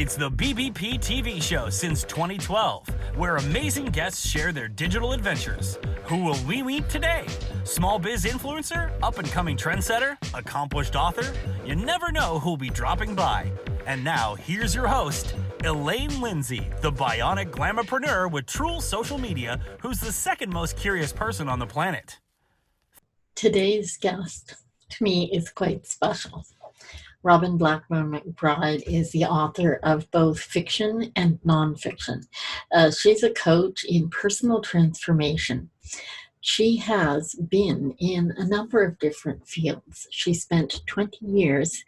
It's the BBPTV show since 2012, where amazing guests share their digital adventures. Who will we meet today? Small biz influencer, up-and-coming trendsetter, accomplished author? You never know who'll be dropping by. And now, here's your host, Elaine Lindsay, the bionic glamourpreneur with Truel Social Media, who's the second most curious person on the planet. Today's guest, to me, is quite special. Robin Blackburn McBride is the author of both fiction and nonfiction. She's a coach in personal transformation. She has been in a number of different fields. She spent 20 years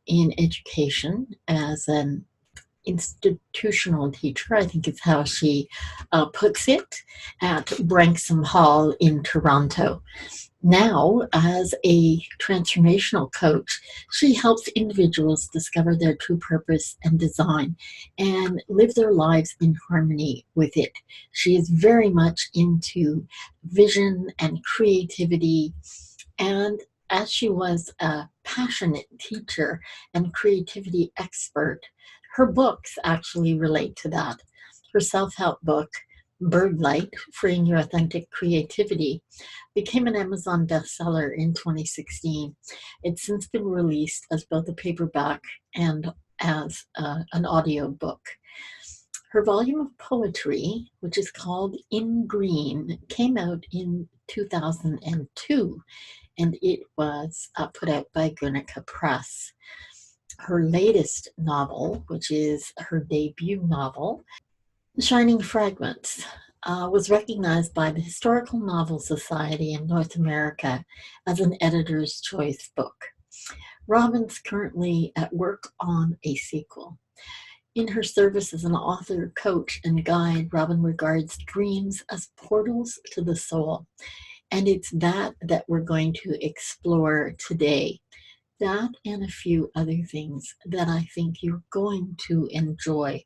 in education as an institutional teacher, I think is how she puts it, at Branksome Hall in Toronto. Now, as a transformational coach, she helps individuals discover their true purpose and design and live their lives in harmony with it. She is very much into vision and creativity, and as she was a passionate teacher and creativity expert, her books actually relate to that. Her self-help book, Birdlight, Freeing Your Authentic Creativity, became an Amazon bestseller in 2016. It's since been released as both a paperback and as an audio book. Her volume of poetry, which is called In Green, came out in 2002, and it was put out by Guernica Press. Her latest novel, which is her debut novel, Shining Fragments, was recognized by the Historical Novel Society in North America as an editor's choice book. Robin's currently at work on a sequel. In her service as an author, coach, and guide, Robin regards dreams as portals to the soul. And it's that we're going to explore today. That and a few other things that I think you're going to enjoy.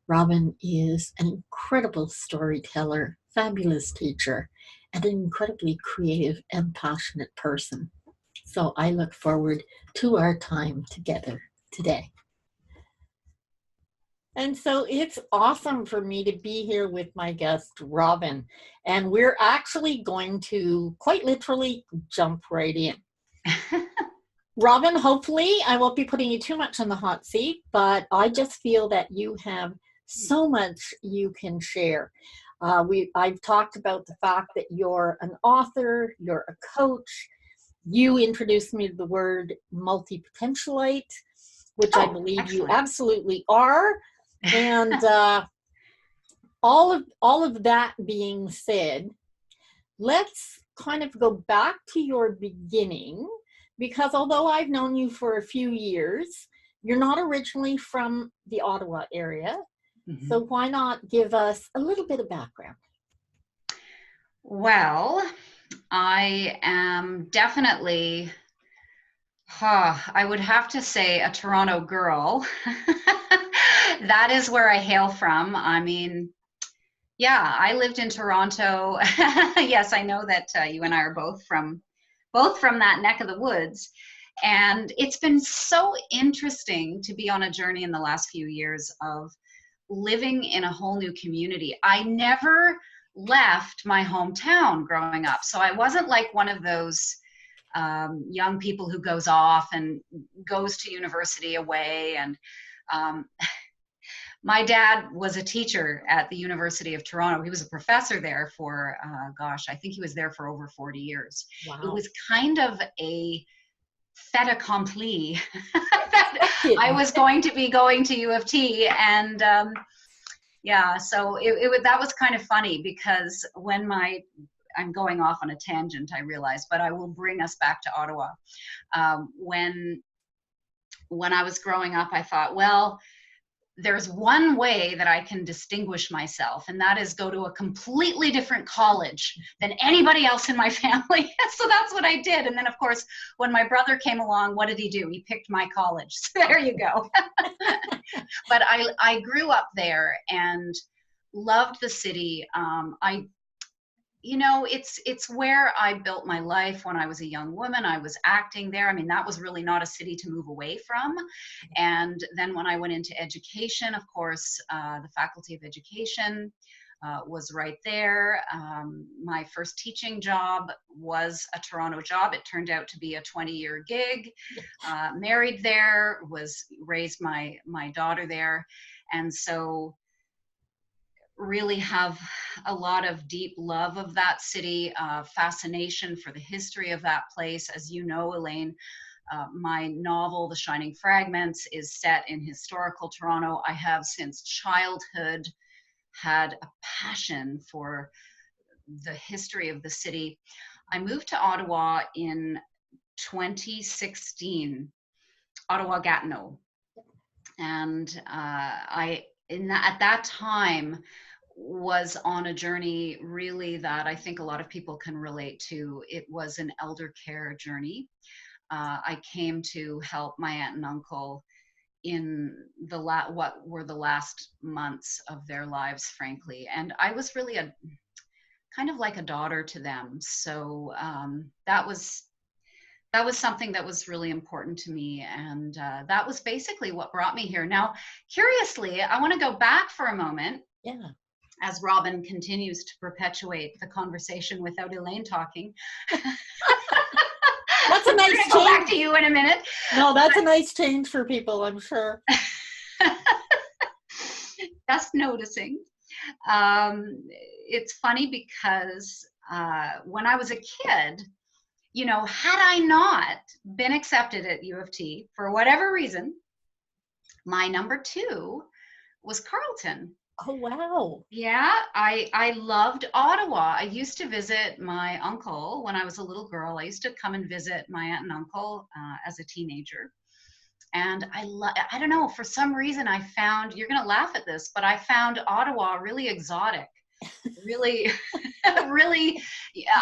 Robin is an incredible storyteller, fabulous teacher, and an incredibly creative and passionate person. So I look forward to our time together today. And so it's awesome for me to be here with my guest, Robin. And we're actually going to quite literally jump right in. Robin, hopefully I won't be putting you too much on the hot seat, but I just feel that you have so much you can share. I've talked about the fact that you're an author, you're a coach. You introduced me to the word multi-potentialite, which I believe excellent. You absolutely are. And all of that being said, let's kind of go back to your beginning, because although I've known you for a few years, you're not originally from the Ottawa area. Mm-hmm. So why not give us a little bit of background? Well, I am definitely, I would have to say, a Toronto girl. That is where I hail from. I mean, yeah, I lived in Toronto. Yes, I know that you and I are both from that neck of the woods. And it's been so interesting to be on a journey in the last few years of living in a whole new community. I never left my hometown growing up. So I wasn't like one of those young people who goes off and goes to university away. And my dad was a teacher at the University of Toronto. He was a professor there for, I think he was there for over 40 years. Wow. It was kind of a fait accompli that I was going to be going to U of T. And so that was kind of funny, because when I'm going off on a tangent, I realize, but I will bring us back to Ottawa. When I was growing up, I thought, well, there's one way that I can distinguish myself, and that is go to a completely different college than anybody else in my family. So that's what I did. And then, of course, when my brother came along, what did he do? He picked my college. So there you go. But I grew up there and loved the city. you know, it's where I built my life when I was a young woman. I was acting there. I mean, that was really not a city to move away from. And then when I went into education, of course, the Faculty of Education was right there. My first teaching job was a Toronto job. It turned out to be a 20-year gig. Married there, raised my daughter there. And so really have a lot of deep love of that city, fascination for the history of that place. As you know, Elaine, my novel, The Shining Fragments, is set in historical Toronto. I have since childhood had a passion for the history of the city. I moved to Ottawa in 2016, Ottawa-Gatineau. And at that time was on a journey really that I think a lot of people can relate to. It was an elder care journey. I came to help my aunt and uncle in what were the last months of their lives, frankly. And I was really kind of like a daughter to them. So that was something that was really important to me. And that was basically what brought me here. Now, curiously, I want to go back for a moment. Yeah. As Robin continues to perpetuate the conversation without Elaine talking. That's a nice change. Go back to you in a minute. No, that's a nice change for people, I'm sure. Just noticing. It's funny because when I was a kid, you know, had I not been accepted at U of T for whatever reason, my number 2 was Carleton. Oh, wow. Yeah, I loved Ottawa. I used to visit my uncle when I was a little girl. I used to come and visit my aunt and uncle as a teenager. And I don't know, for some reason I found, you're going to laugh at this, but I found Ottawa really exotic. Really, really,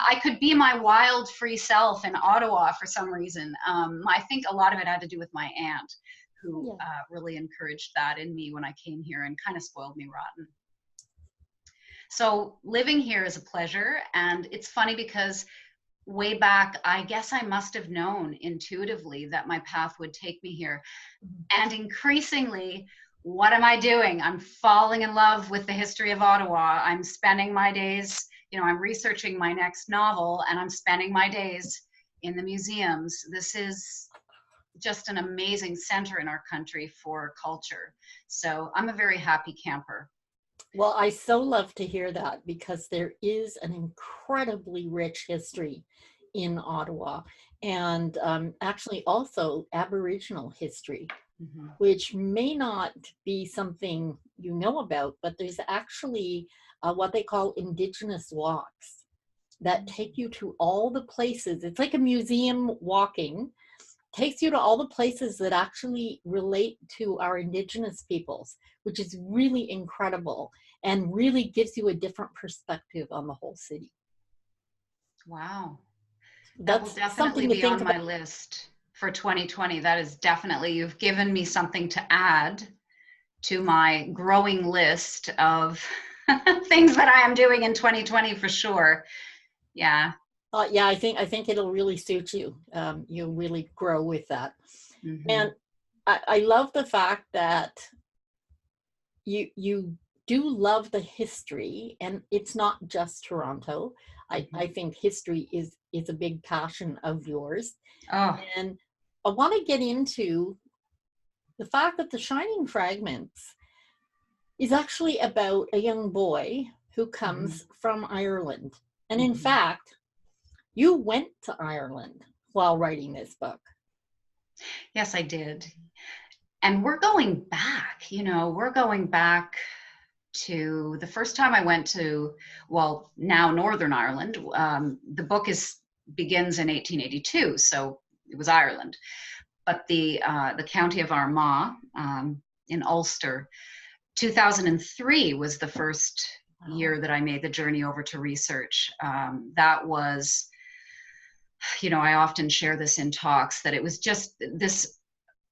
I could be my wild, free self in Ottawa for some reason. I think a lot of it had to do with my aunt, who really encouraged that in me when I came here and kind of spoiled me rotten. So living here is a pleasure. And it's funny because way back, I guess I must have known intuitively that my path would take me here. And increasingly, what am I doing? I'm falling in love with the history of Ottawa. I'm spending my days, you know, I'm researching my next novel, and I'm spending my days in the museums. This is just an amazing center in our country for culture. So I'm a very happy camper. Well, I so love to hear that, because there is an incredibly rich history in Ottawa, and actually also Aboriginal history, which may not be something you know about, but there's actually what they call Indigenous walks that take you to all the places. It's like a museum walking, takes you to all the places that actually relate to our Indigenous peoples, which is really incredible and really gives you a different perspective on the whole city. Wow. That will definitely be on my list for 2020. That is definitely, you've given me something to add to my growing list of things that I am doing in 2020 for sure. Yeah. Yeah, I think it'll really suit you. You'll really grow with that. And I love the fact that you do love the history, and it's not just Toronto. I think history is a big passion of yours. Oh. And I want to get into the fact that The Shining Fragments is actually about a young boy who comes from Ireland. And in fact, you went to Ireland while writing this book. Yes, I did. And we're going back, you know, we're going back to the first time I went to, well, now Northern Ireland. The book begins in 1882, so it was Ireland. But the county of Armagh in Ulster, 2003 was the first year that I made the journey over to research. That was, you know, I often share this in talks, that it was just this,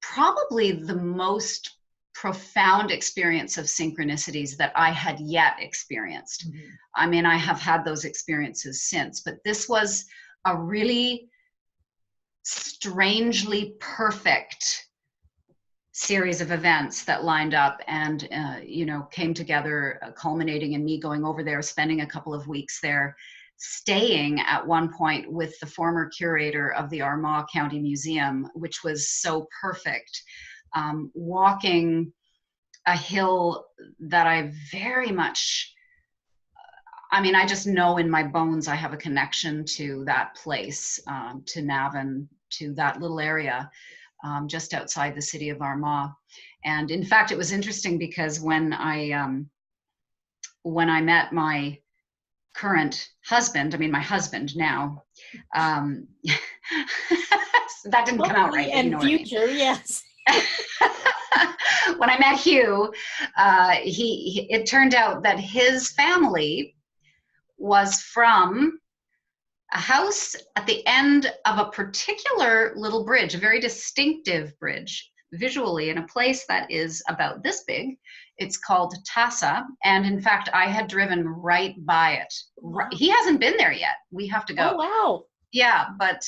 probably the most profound experience of synchronicities that I had yet experienced. Mm-hmm. I mean, I have had those experiences since, but this was a really strangely perfect series of events that lined up and, you know, came together, culminating in me going over there, spending a couple of weeks there, staying at one point with the former curator of the Armagh County Museum, which was so perfect. Walking a hill that I very much, I mean, I just know in my bones I have a connection to that place, to Navan, to that little area just outside the city of Armagh. And in fact, it was interesting because when I met my current husband, I mean, my husband now, that didn't come out right. But you know future, what I mean. Yes. When I met Hugh, it turned out that his family was from a house at the end of a particular little bridge, a very distinctive bridge visually, in a place that is about this big. It's called Tassa. And in fact, I had driven right by it. Wow. He hasn't been there yet. We have to go. Oh, wow. Yeah, but,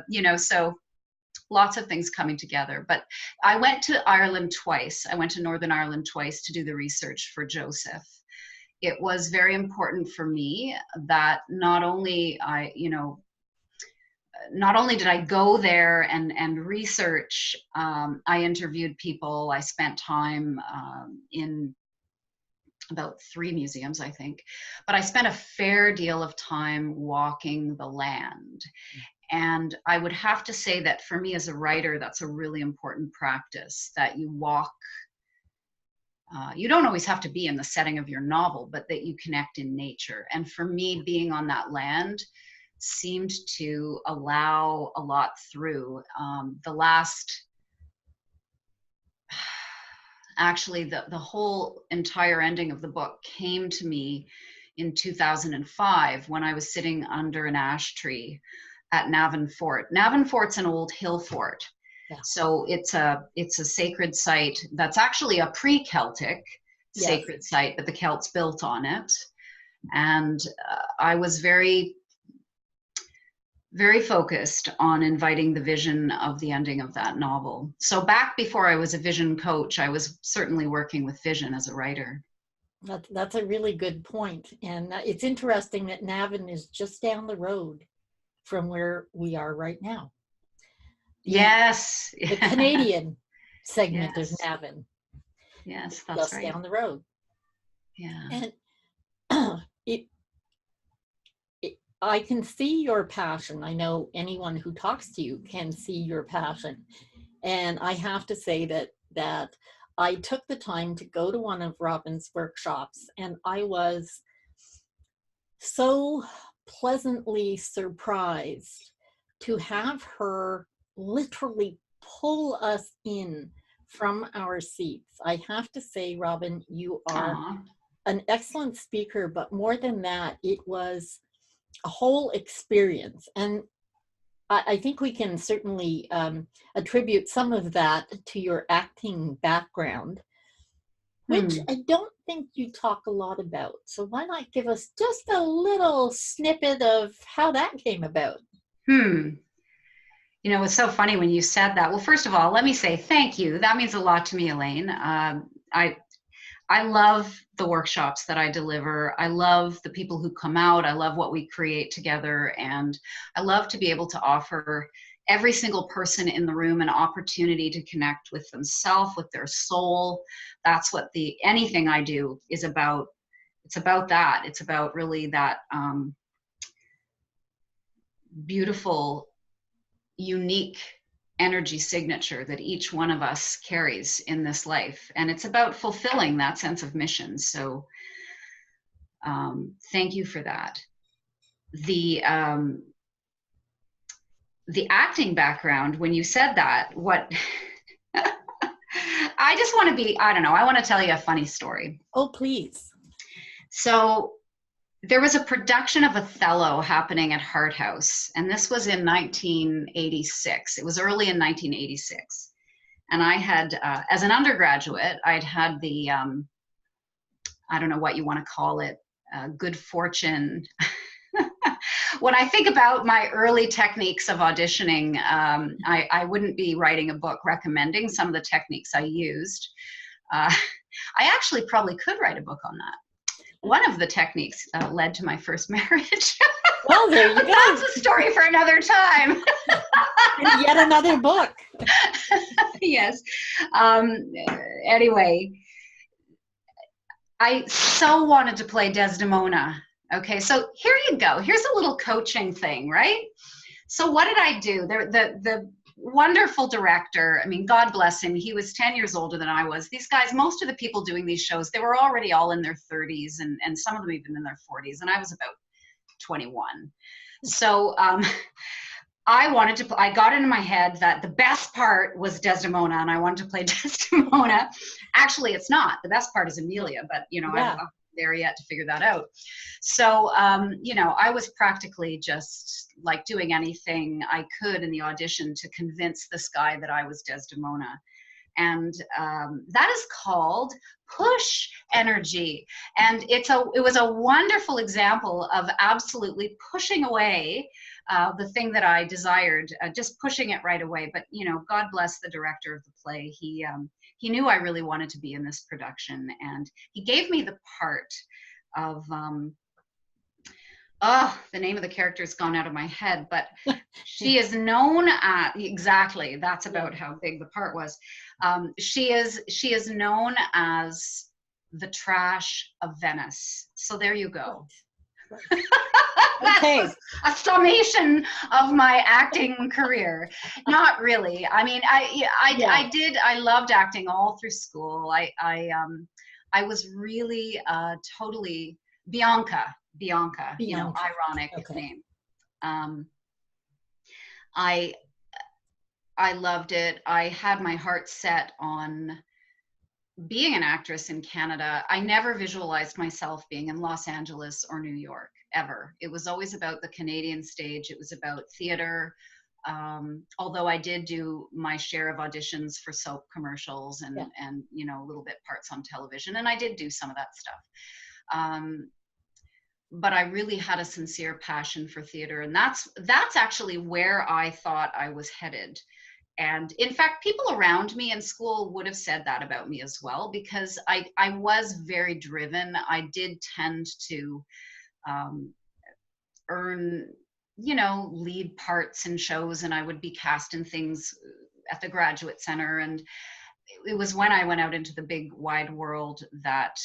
you know, so lots of things coming together. But I went to Ireland twice. I went to Northern Ireland twice to do the research for Joseph. It was very important for me that not only did I go there and research, I interviewed people, I spent time in about 3 museums, I think, but I spent a fair deal of time walking the land. And I would have to say that for me as a writer, that's a really important practice, that you walk. You don't always have to be in the setting of your novel, but that you connect in nature. And for me, being on that land seemed to allow a lot through. Actually, the whole entire ending of the book came to me in 2005 when I was sitting under an ash tree at Navan Fort. Navan Fort's an old hill fort. Yeah. So it's a sacred site that's actually a pre-Celtic sacred site, but the Celts built on it. And I was very, very focused on inviting the vision of the ending of that novel. So back before I was a vision coach, I was certainly working with vision as a writer. That's a really good point. And it's interesting that Navan is just down the road from where we are right now. Yes. The Canadian segment of Navan. Yes, that's just right. down the road. Yeah. And I can see your passion. I know anyone who talks to you can see your passion. And I have to say that I took the time to go to one of Robin's workshops, and I was so pleasantly surprised to have her literally pull us in from our seats. I have to say, Robin, you are an excellent speaker, but more than that, it was a whole experience. And I think we can certainly attribute some of that to your acting background, which I don't think you talk a lot about. So why not give us just a little snippet of how that came about? You know, it's so funny when you said that. Well, first of all, let me say thank you. That means a lot to me, Elaine. I love the workshops that I deliver. I love the people who come out. I love what we create together. And I love to be able to offer every single person in the room an opportunity to connect with themselves, with their soul. That's what anything I do is about. It's about that. It's about really that beautiful, unique energy signature that each one of us carries in this life. And it's about fulfilling that sense of mission. So thank you for that. The acting background, when you said that, I just want to I want to tell you a funny story. Oh, please. So there was a production of Othello happening at Hart House, and this was in 1986. It was early in 1986. And I had, as an undergraduate, I'd had the, I don't know what you want to call it, good fortune. When I think about my early techniques of auditioning, I wouldn't be writing a book recommending some of the techniques I used. I actually probably could write a book on that. One of the techniques led to my first marriage. Well, there you go. That's a story for another time. And yet another book. Yes. Anyway, I so wanted to play Desdemona. Okay, so here you go. Here's a little coaching thing, right? So what did I do? The wonderful director, I mean, God bless him, he was 10 years older than I was. These guys, most of the people doing these shows, they were already all in their 30s and some of them even in their 40s, and I was about 21. So I got into my head that the best part was Desdemona, and I wanted to play Desdemona. Actually, it's not. The best part is Emilia, but you know, Yeah. I'm not there yet to figure that out. So, you know, I was practically just like doing anything I could in the audition to convince this guy that I was Desdemona. And that is called push energy. And it was a wonderful example of absolutely pushing away the thing that I desired, just pushing it right away. But, you know, God bless the director of the play. He knew I really wanted to be in this production, and he gave me the part of, the name of the character's gone out of my head, but she is known at, exactly, that's about how big the part was. She is known as the trash of Venice. So there you go. Right. Okay. A summation of my acting career. Not really. I mean, I loved acting all through school. I was really totally Bianca, you know, ironic name. I loved it. I had my heart set on being an actress in Canada. I never visualized myself being in Los Angeles or New York, ever. It was always about the Canadian stage. It was about theater. Although I did do my share of auditions for soap commercials and you know, a little bit parts on television, and I did do some of that stuff. But I really had a sincere passion for theater, and that's actually where I thought I was headed. And in fact, people around me in school would have said that about me as well, because I was very driven. I did tend to earn, you know, lead parts in shows, and I would be cast in things at the Graduate Center. And it was when I went out into the big wide world that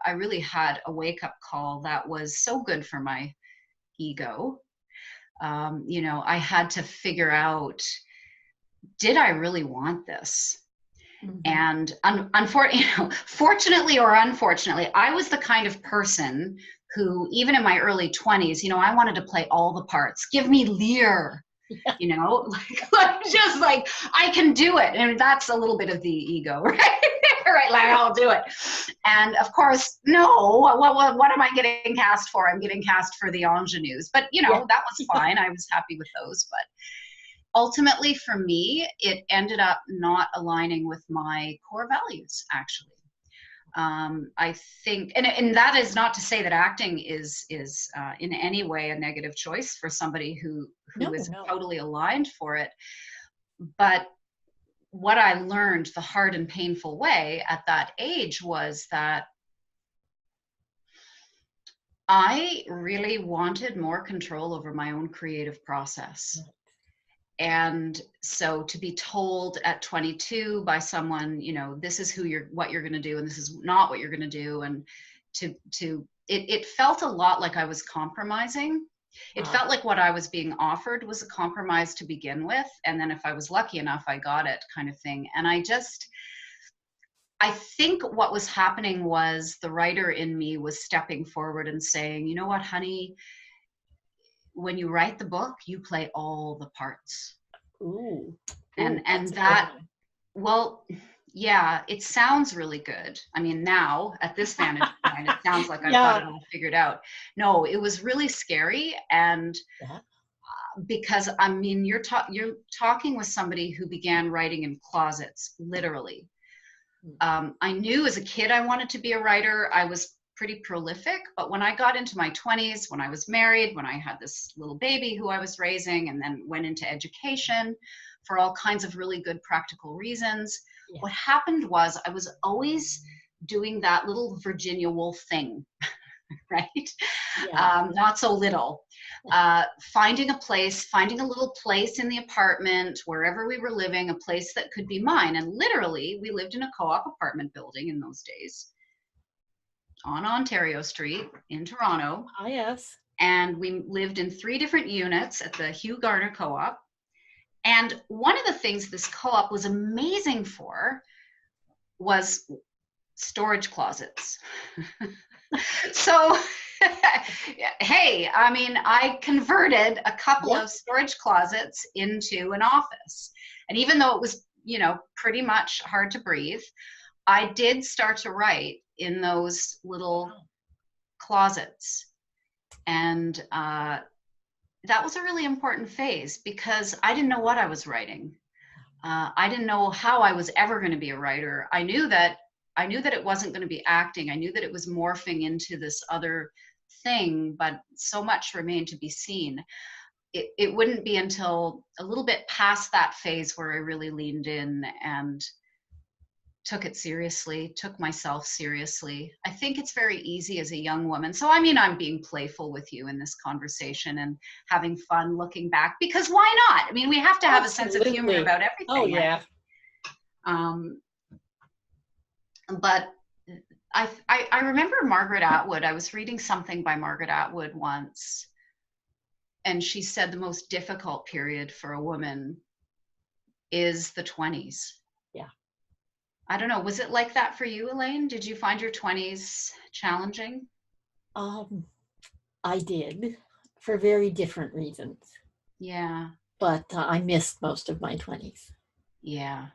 I really had a wake-up call that was so good for my ego. You know, I had to figure out, did I really want this? Mm-hmm. And fortunately or unfortunately, I was the kind of person who, even in my early 20s, you know, I wanted to play all the parts. Give me Lear. You know, like just like I can do it, and that's a little bit of the ego, right? Right, like I'll do it. And of course, no. What am I getting cast for? I'm getting cast for the ingenues, but you know, that was fine. I was happy with those, but ultimately, for me, it ended up not aligning with my core values, actually. I think, and that is not to say that acting is in any way a negative choice for somebody who is totally aligned for it. But what I learned the hard and painful way at that age was that I really wanted more control over my own creative process. And so to be told at 22 by someone, you know, this is what you're going to do, and this is not what you're going to do. And it felt a lot like I was compromising. It felt like what I was being offered was a compromise to begin with. And then if I was lucky enough, I got it, kind of thing. And I think what was happening was the writer in me was stepping forward and saying, you know what, honey, when you write the book, you play all the parts. Ooh. And that, well, yeah, it sounds really good. I mean, now at this vantage point, it sounds like I've got it all figured out. No, it was really scary and because I mean, you're talking with somebody who began writing in closets, literally. I knew as a kid I wanted to be a writer. I was pretty prolific, but when I got into my 20s, when I was married, when I had this little baby who I was raising, and then went into education for all kinds of really good practical reasons, what happened was I was always doing that little Virginia Woolf thing, right? Not so little. Finding a little place in the apartment, wherever we were living, a place that could be mine. And literally, we lived in a co-op apartment building in those days on Ontario Street in Toronto. Ah, yes. And we lived in 3 different units at the Hugh Garner Co-op. And one of the things this co-op was amazing for was storage closets. So, hey, I mean, I converted a couple of storage closets into an office. And even though it was, you know, pretty much hard to breathe, I did start to write in those little closets. And that was a really important phase because I didn't know what I was writing. I didn't know how I was ever going to be a writer. I knew that it wasn't going to be acting. I knew that it was morphing into this other thing, but so much remained to be seen. It wouldn't be until a little bit past that phase where I really leaned in and took it seriously, took myself seriously. I think it's very easy as a young woman. So, I mean, I'm being playful with you in this conversation and having fun looking back, because why not? I mean, we have to have a sense of humor about everything. Oh, yeah. Right? But I remember Margaret Atwood. I was reading something by Margaret Atwood once, and she said the most difficult period for a woman is the 20s. Yeah. I don't know. Was it like that for you, Elaine? Did you find your 20s challenging? I did, for very different reasons. Yeah. But I missed most of my 20s. Yeah.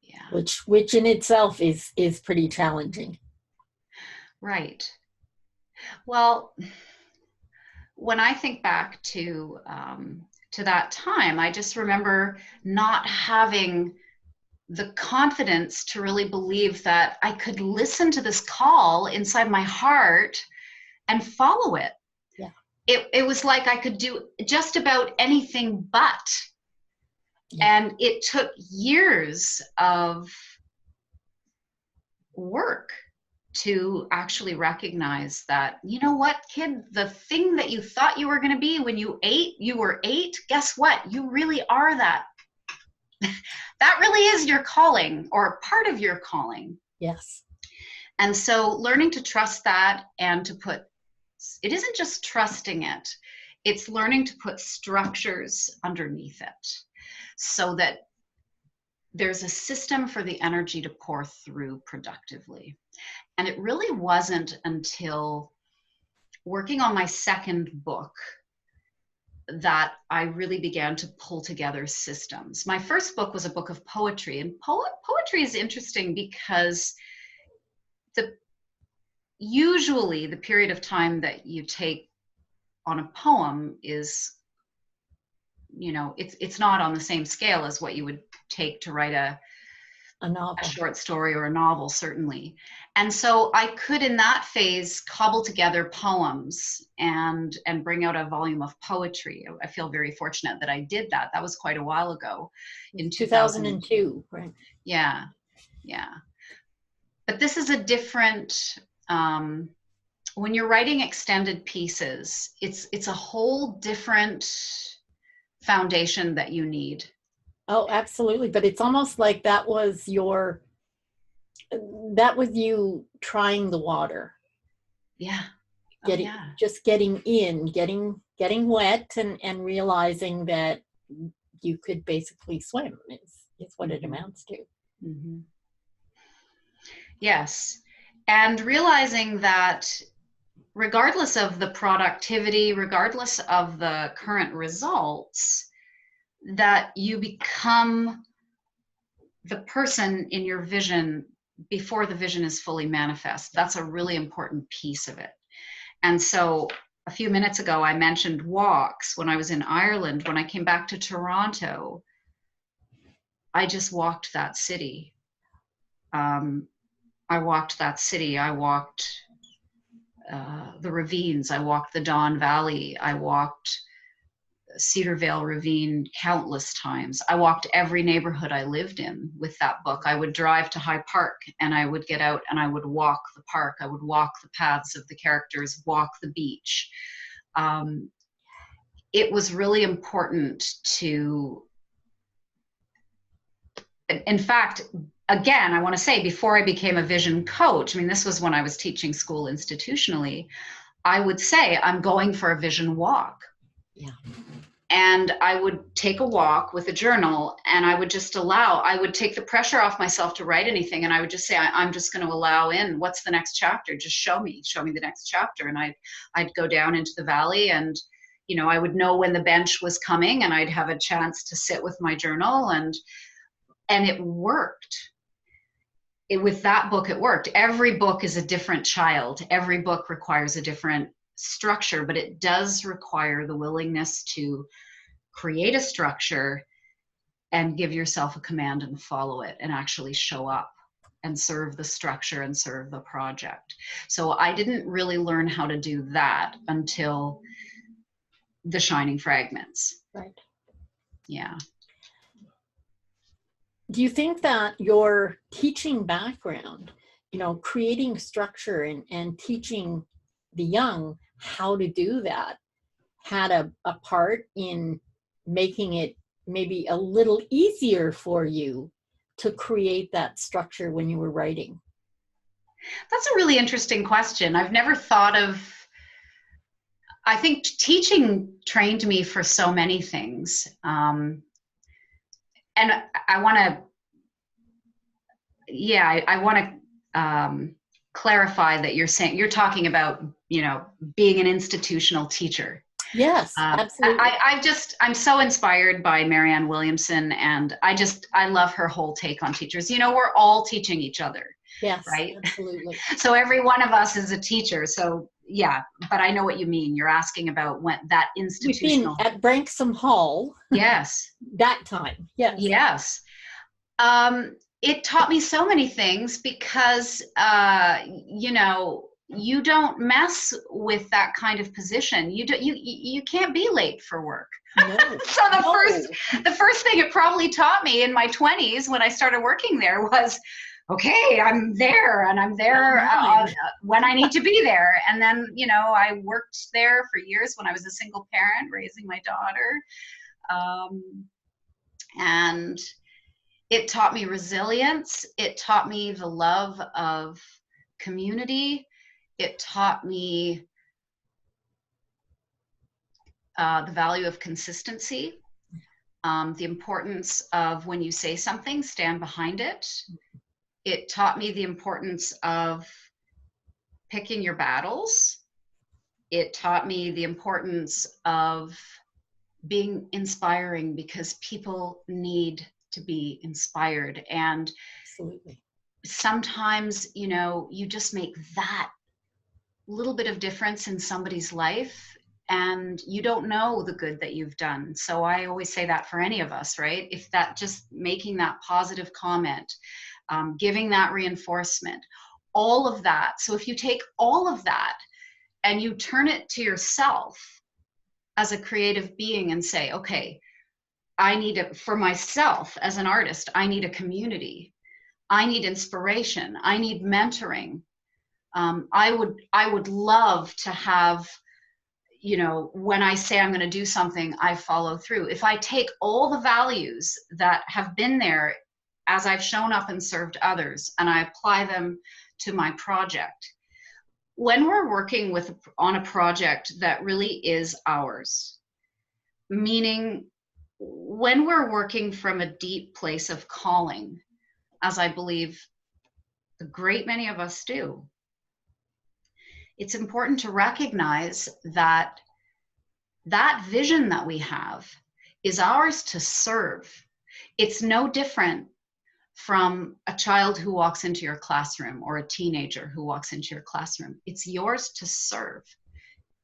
Yeah. Which in itself is pretty challenging. Right. Well, when I think back to that time, I just remember not having the confidence to really believe that I could listen to this call inside my heart and follow it. Yeah. It was like I could do just about anything but. Yeah. And it took years of work to actually recognize that, you know what, kid, the thing that you thought you were going to be when you were 8, guess what? You really are that. That really is your calling, or part of your calling. Yes. And so learning to trust that, and it isn't just trusting it, it's learning to put structures underneath it so that there's a system for the energy to pour through productively. And it really wasn't until working on my second book that I really began to pull together systems. My first book was a book of poetry, and poetry is interesting because usually the period of time that you take on a poem is, you know, it's not on the same scale as what you would take to write a novel, a short story or a novel, certainly. And so I could, in that phase, cobble together poems and bring out a volume of poetry. I feel very fortunate that I did that. That was quite a while ago, in 2002, right? Yeah, yeah. But this is a different, when you're writing extended pieces, it's a whole different foundation that you need. Oh, absolutely. But it's almost like that was you trying the water. Yeah. Just getting in, getting wet and realizing that you could basically swim is what it amounts to. Mm-hmm. Yes. And realizing that regardless of the productivity, regardless of the current results, that you become the person in your vision before the vision is fully manifest. That's a really important piece of it. And so a few minutes ago, I mentioned walks when I was in Ireland. When I came back to Toronto, I just walked that city. I walked that city. I walked the ravines. I walked the Don Valley. I walked Cedar Vale Ravine countless times. I walked every neighborhood I lived in with that book. I would drive to High Park and I would get out and I would walk the park. I would walk the paths of the characters, walk the beach. It was really important to, in fact, again, I want to say, before I became a vision coach, I mean, this was when I was teaching school institutionally, I would say, I'm going for a vision walk. Yeah. And I would take a walk with a journal and I would just I would take the pressure off myself to write anything. And I would just say, I'm just going to allow in, what's the next chapter? Just show me the next chapter. And I'd go down into the valley and, you know, I would know when the bench was coming and I'd have a chance to sit with my journal, and it worked. With that book, it worked. Every book is a different child. Every book requires a different structure, but it does require the willingness to create a structure and give yourself a command and follow it and actually show up and serve the structure and serve the project. So I didn't really learn how to do that until The Shining Fragments. Right. Yeah. Do you think that your teaching background, you know, creating structure and teaching the young how to do that, had a part in making it maybe a little easier for you to create that structure when you were writing? That's a really interesting question. I've never thought of, I think teaching trained me for so many things. And I want to clarify that you're talking about, you know, being an institutional teacher. Yes, absolutely. I'm so inspired by Marianne Williamson, and I love her whole take on teachers. You know, we're all teaching each other. Yes, right? Absolutely. So every one of us is a teacher. So yeah, but I know what you mean. You're asking about when that institutional. We've been at Branksome Hall. Yes. That time. Yes. Yes. It taught me so many things because, you know, you don't mess with that kind of position. You can't be late for work. No. So the first thing it probably taught me in my 20s when I started working there was, okay, I'm there, and I'm there when I need to be there. And then, you know, I worked there for years when I was a single parent raising my daughter. And it taught me resilience. It taught me the love of community. It taught me the value of consistency, the importance of when you say something, stand behind it. It taught me the importance of picking your battles. It taught me the importance of being inspiring, because people need to be inspired. And Absolutely. Sometimes, you know, you just make that little bit of difference in somebody's life, and you don't know the good that you've done. So I always say that for any of us, right? If that, just making that positive comment, giving that reinforcement, all of that. So if you take all of that and you turn it to yourself as a creative being and say, okay, I need it for myself as an artist. I need a community. I need inspiration. I need mentoring. I would love to have, you know, when I say I'm going to do something, I follow through. If I take all the values that have been there as I've shown up and served others, and I apply them to my project, when we're working on a project that really is ours, meaning when we're working from a deep place of calling, as I believe a great many of us do, it's important to recognize that that vision that we have is ours to serve. It's no different from a child who walks into your classroom or a teenager who walks into your classroom. It's yours to serve.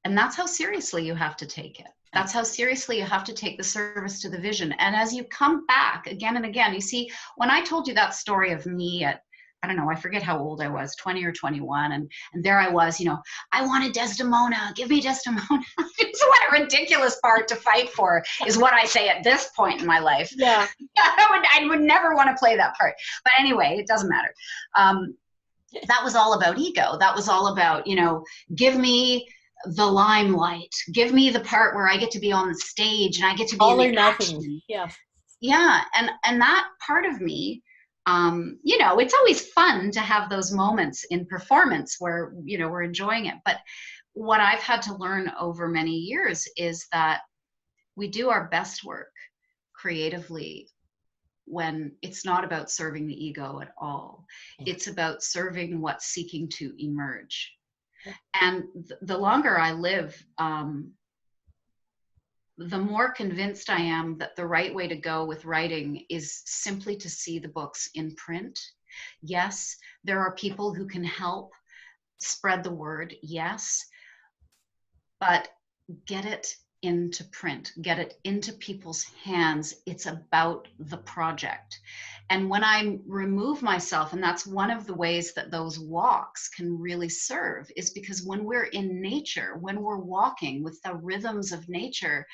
And that's how seriously you have to take it. That's how seriously you have to take the service to the vision. And as you come back again and again, you see, when I told you that story of me at, I don't know, I forget how old I was, 20 or 21. And there I was, you know, I wanted Desdemona, give me Desdemona. It's what a ridiculous part to fight for is what I say at this point in my life. Yeah. I would never want to play that part. But anyway, it doesn't matter. That was all about ego. That was all about, you know, give me the limelight, give me the part where I get to be on the stage and I get to be all in or the nothing. action. Yeah. And that part of me, you know, it's always fun to have those moments in performance where, you know, we're enjoying it. But what I've had to learn over many years is that we do our best work creatively when it's not about serving the ego at all. It's about serving what's seeking to emerge. And the longer I live, the more convinced I am that the right way to go with writing is simply to see the books in print. Yes, there are people who can help spread the word, yes, but get it into print, get it into people's hands. It's about the project. And when I remove myself, and that's one of the ways that those walks can really serve, is because when we're in nature, when we're walking with the rhythms of nature,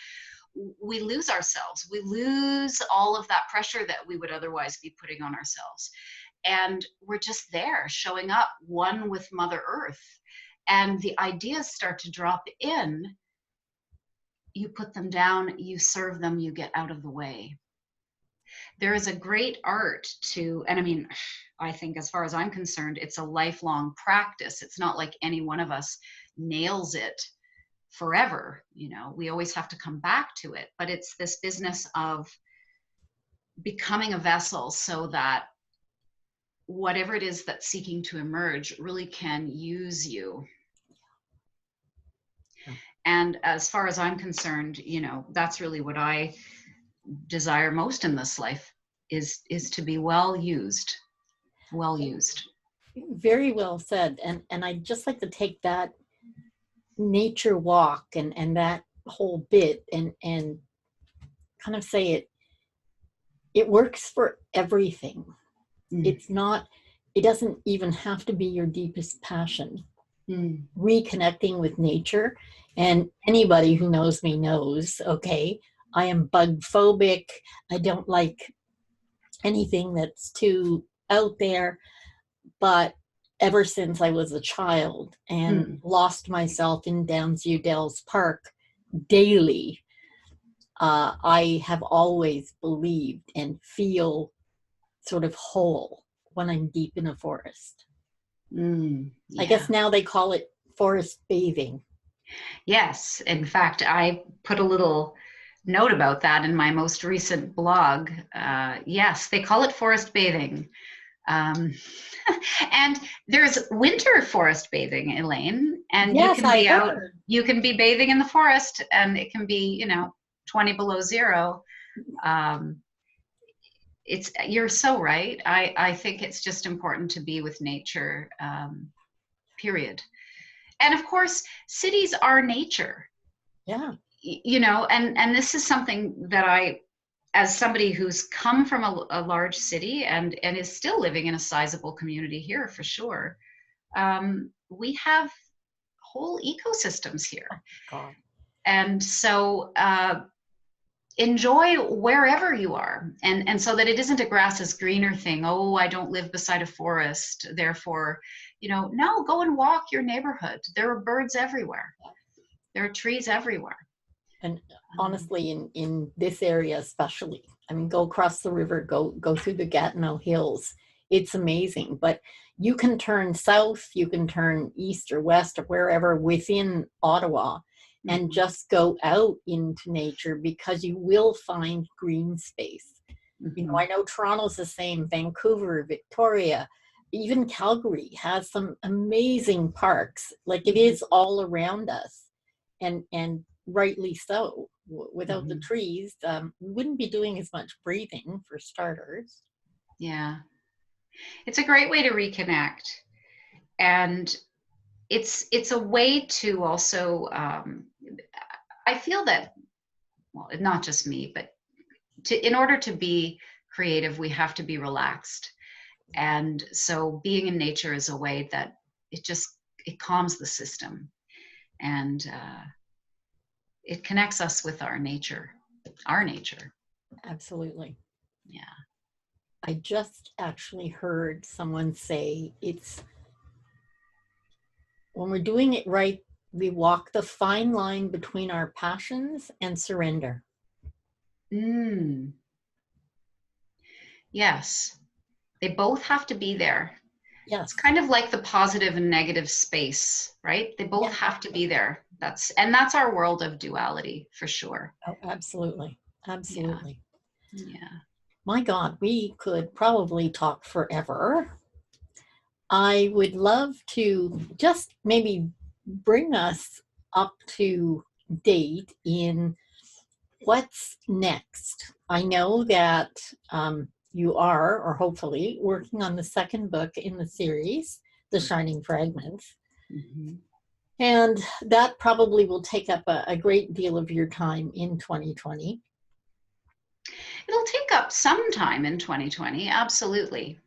we lose ourselves. We lose all of that pressure that we would otherwise be putting on ourselves. And we're just there, showing up, one with Mother Earth. And the ideas start to drop in. You put them down, you serve them, you get out of the way. There is a great art to, and I mean, I think as far as I'm concerned, it's a lifelong practice. It's not like any one of us nails it forever. You know, we always have to come back to it. But it's this business of becoming a vessel so that whatever it is that's seeking to emerge really can use you. And as far as I'm concerned, you know, that's really what I desire most in this life is to be well used. Very well said. And I'd just like to take that nature walk and that whole bit and kind of say it works for everything. It's not, it doesn't even have to be your deepest passion. Reconnecting with nature, and anybody who knows me knows, okay, I am bug phobic. I don't like anything that's too out there. But ever since I was a child and lost myself in Downsview Dells Park daily, I have always believed and feel sort of whole when I'm deep in a forest. I guess now they call it forest bathing. Yes. In fact, I put a little note about that in my most recent blog. Yes, they call it forest bathing. And there's winter forest bathing, Elaine, and yes, you can be out, you can be bathing in the forest and it can be, you know, 20 below zero. You're so right. I think it's just important to be with nature, period. And of course, cities are nature. Yeah. You know, and this is something that I, as somebody who's come from a large city and is still living in a sizable community here for sure, we have whole ecosystems here. God. And so enjoy wherever you are, and so that it isn't a grass is greener thing. Oh, I don't live beside a forest, therefore, you know, no, go and walk your neighborhood. There are birds everywhere. There are trees everywhere. And honestly, in this area especially, I mean, go across the river, go through the Gatineau Hills. It's amazing. But you can turn south, you can turn east or west or wherever within Ottawa and just go out into nature because you will find green space. You know, I know Toronto's the same, Vancouver, Victoria, even Calgary has some amazing parks. Like it is all around us. And rightly so. Without the trees, we wouldn't be doing as much breathing, for starters. Yeah. It's a great way to reconnect. And it's a way to also, I feel that, well, not just me, but in order to be creative, we have to be relaxed. And so being in nature is a way that it calms the system, and it connects us with our nature. Absolutely. Yeah. I just actually heard someone say it's when we're doing it right, we walk the fine line between our passions and surrender. Yes. They both have to be there. Yes. It's kind of like the positive and negative space, right? They both have to be there. That's our world of duality, for sure. Oh, absolutely. Absolutely. Yeah. My God, we could probably talk forever. I would love to just maybe bring us up to date in what's next. I know that you are, or hopefully, working on the second book in the series, The Shining Fragments. Mm-hmm. And that probably will take up a great deal of your time in 2020. It'll take up some time in 2020, absolutely.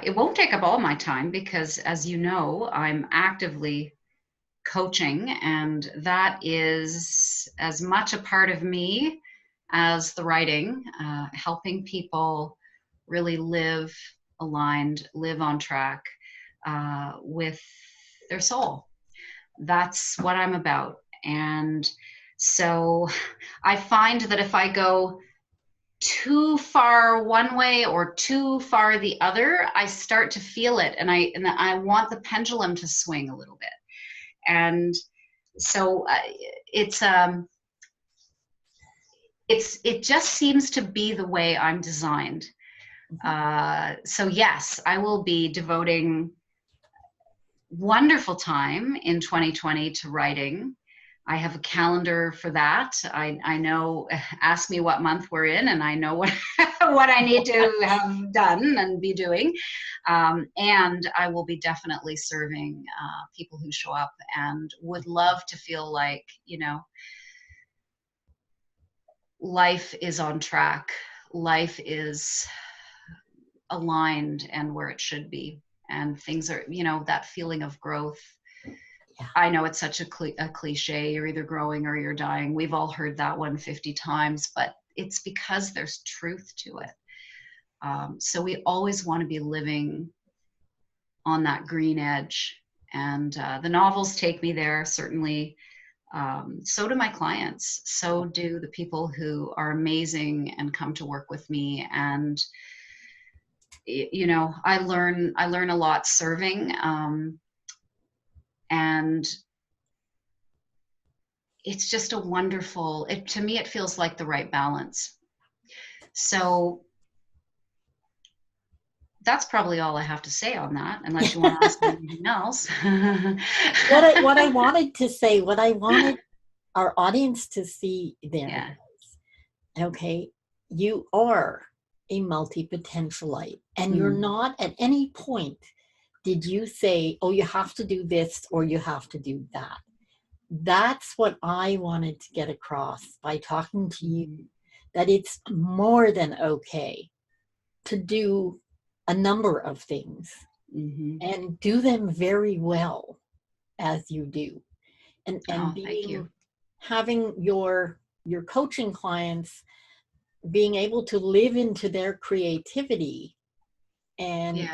It won't take up all my time because, as you know, I'm actively coaching, and that is as much a part of me as the writing, helping people really live aligned, live on track with their soul. That's what I'm about. And so I find that if I go too far one way or too far the other, I start to feel it, and I want the pendulum to swing a little bit. And so it just seems to be the way I'm designed. So yes, I will be devoting wonderful time in 2020 to writing. I have a calendar for that. I know, ask me what month we're in, and I know what what I need to have done and be doing. And I will be definitely serving people who show up, and would love to feel like, life is on track. Life is aligned and where it should be. And things are, that feeling of growth. Yeah. I know it's such a cliche, you're either growing or you're dying. We've all heard that one 50 times, but it's because there's truth to it. So we always want to be living on that green edge. And the novels take me there, certainly. So do my clients. So do the people who are amazing and come to work with me. And I learn a lot serving. And it's just a wonderful, to me, it feels like the right balance. So that's probably all I have to say on that, unless you want to ask me anything else. What I wanted to say, what I wanted our audience to see there was, okay, you are a multi-potentialite, and you're not at any point did you say, oh, you have to do this or you have to do that. That's what I wanted to get across by talking to you, that it's more than okay to do a number of things and do them very well as you do. And having your coaching clients being able to live into their creativity and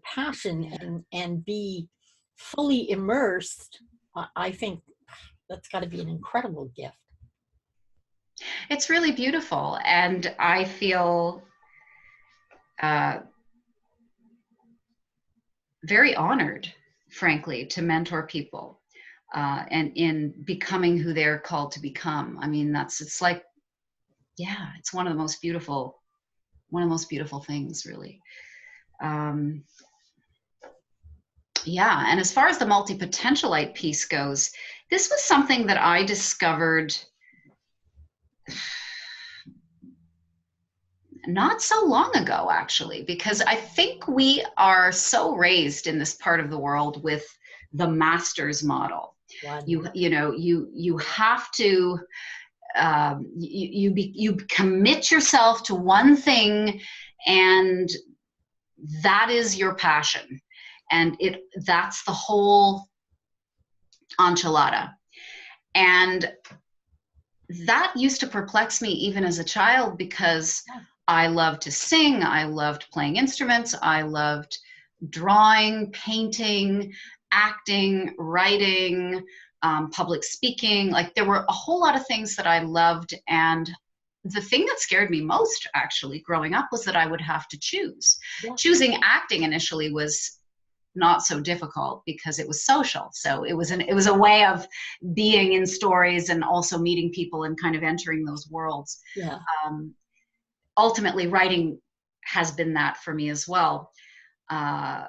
passion and be fully immersed, I think that's got to be an incredible gift. It's really beautiful, and I feel very honored, frankly, to mentor people and in becoming who they're called to become. I mean, it's one of the most beautiful things, really. And as far as the multi-potentialite piece goes, this was something that I discovered not so long ago, actually, because I think we are so raised in this part of the world with the master's model. Wow. You have to, you commit yourself to one thing, and that is your passion. And that's the whole enchilada. And that used to perplex me even as a child, because I loved to sing, I loved playing instruments, I loved drawing, painting, acting, writing, public speaking. Like, there were a whole lot of things that I loved. And the thing that scared me most, actually, growing up, was that I would have to choose. Yeah. Choosing acting initially was not so difficult because it was social. So it was a way of being in stories and also meeting people and kind of entering those worlds. Yeah. Ultimately, writing has been that for me as well. But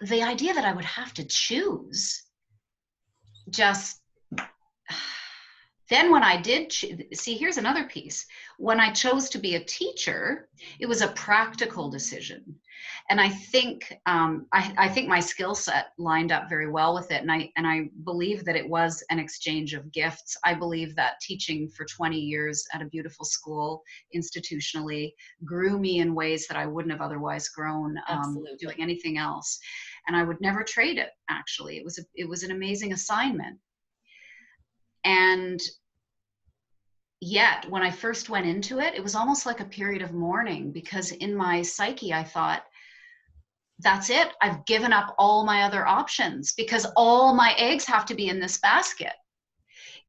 the idea that I would have to choose, just then when I did see, here's another piece. When I chose to be a teacher, it was a practical decision. And I think I think my skill set lined up very well with it. And I believe that it was an exchange of gifts. I believe that teaching for 20 years at a beautiful school institutionally grew me in ways that I wouldn't have otherwise grown doing anything else. And I would never trade it, actually. It was an amazing assignment. And yet, when I first went into it, it was almost like a period of mourning, because in my psyche, I thought, that's it. I've given up all my other options because all my eggs have to be in this basket.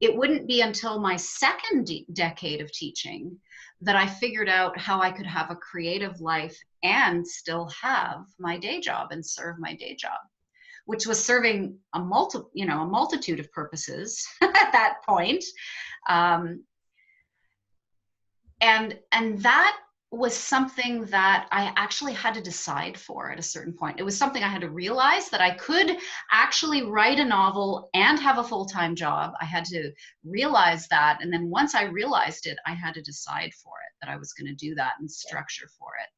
It wouldn't be until my second decade of teaching that I figured out how I could have a creative life and still have my day job and serve my day job, which was serving a multitude of purposes at that point. And that was something that I actually had to decide for at a certain point. It was something I had to realize, that I could actually write a novel and have a full-time job. I had to realize that. And then once I realized it, I had to decide for it, that I was going to do that and structure for it.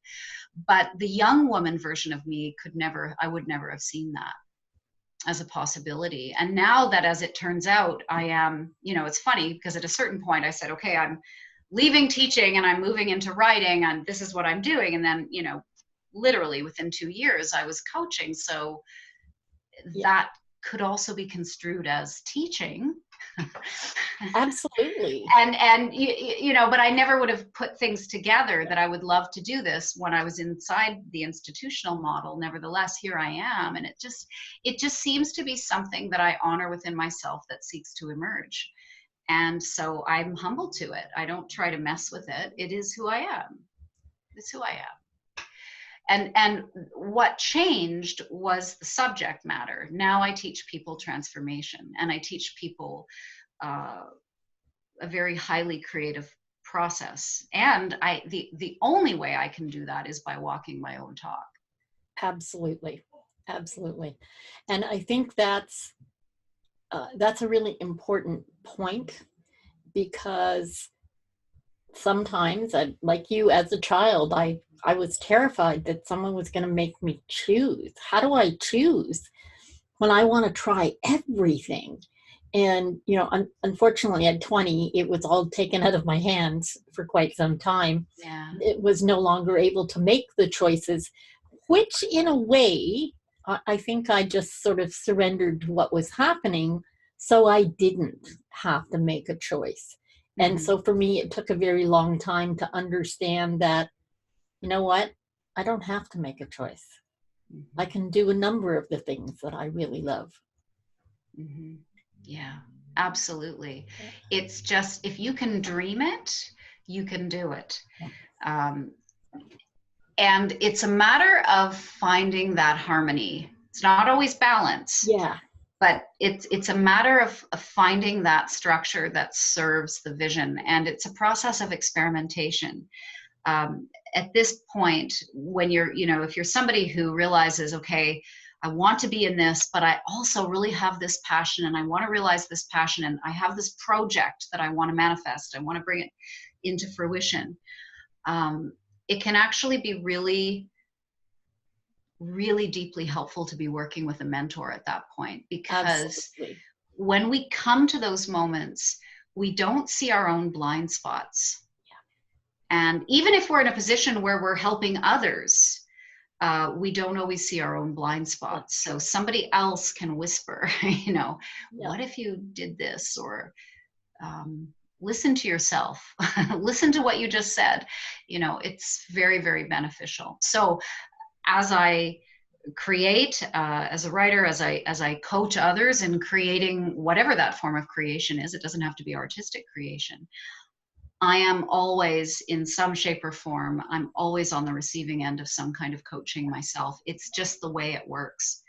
But the young woman version of me I would never have seen that as a possibility. And now that, as it turns out, I am, it's funny, because at a certain point I said, okay, I'm leaving teaching and I'm moving into writing, and this is what I'm doing. And then, literally within 2 years I was coaching. So that could also be construed as teaching. Absolutely. And but I never would have put things together that I would love to do this when I was inside the institutional model. Nevertheless, here I am. And it just seems to be something that I honor within myself, that seeks to emerge. And so I'm humble to it. I don't try to mess with it. It is who I am. It's who I am. And what changed was the subject matter. Now I teach people transformation, and I teach people a very highly creative process. And the only way I can do that is by walking my own talk. Absolutely. Absolutely. And I think that's a really important point, because sometimes, like you as a child, I was terrified that someone was going to make me choose. How do I choose when I want to try everything? And, unfortunately at 20, it was all taken out of my hands for quite some time. Yeah. It was no longer able to make the choices, which in a way, I think I just sort of surrendered to what was happening, so I didn't have to make a choice. And so for me, it took a very long time to understand that, you know what, I don't have to make a choice. I can do a number of the things that I really love. Yeah, absolutely. It's just, if you can dream it, you can do it. And it's a matter of finding that harmony. It's not always balance. Yeah. But it's a matter of finding that structure that serves the vision. And it's a process of experimentation. At this point, when you're, if you're somebody who realizes, okay, I want to be in this, but I also really have this passion, and I want to realize this passion, and I have this project that I want to manifest, I want to bring it into fruition. It can actually be really really deeply helpful to be working with a mentor at that point, because Absolutely. when we come to those moments, we don't see our own blind spots. And even if we're in a position where we're helping others, we don't always see our own blind spots. So somebody else can whisper, you know, what if you did this? Or listen to yourself, listen to what you just said. You know, it's very, very beneficial. So as I create, as a writer, as I coach others in creating whatever that form of creation is, it doesn't have to be artistic creation. I am always, in some shape or form, I'm always on the receiving end of some kind of coaching myself. It's just the way it works.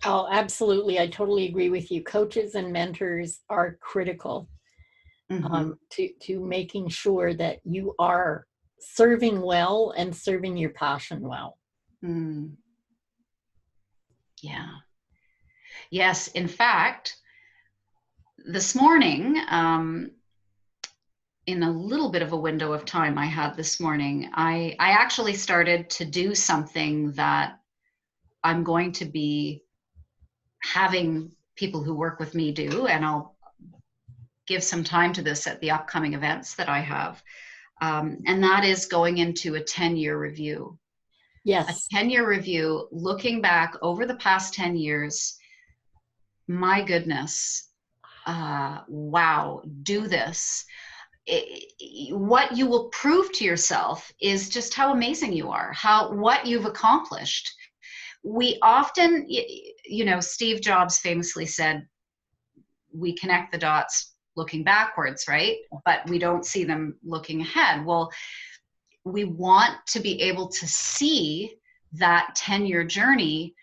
Oh, absolutely. I totally agree with you. Coaches and mentors are critical to making sure that you are serving well and serving your passion well. Yeah. Yes. In fact, this morning, in a little bit of a window of time I had this morning, I actually started to do something that I'm going to be having people who work with me do, and I'll give some time to this at the upcoming events that I have. And that is going into a 10-year review. Yes. A 10-year review, looking back over the past 10 years. My goodness, wow, do this. What you will prove to yourself is just how amazing you are, what you've accomplished. We often, you know, Steve Jobs famously said, we connect the dots looking backwards, right? But we don't see them looking ahead. Well, we want to be able to see that 10-year journey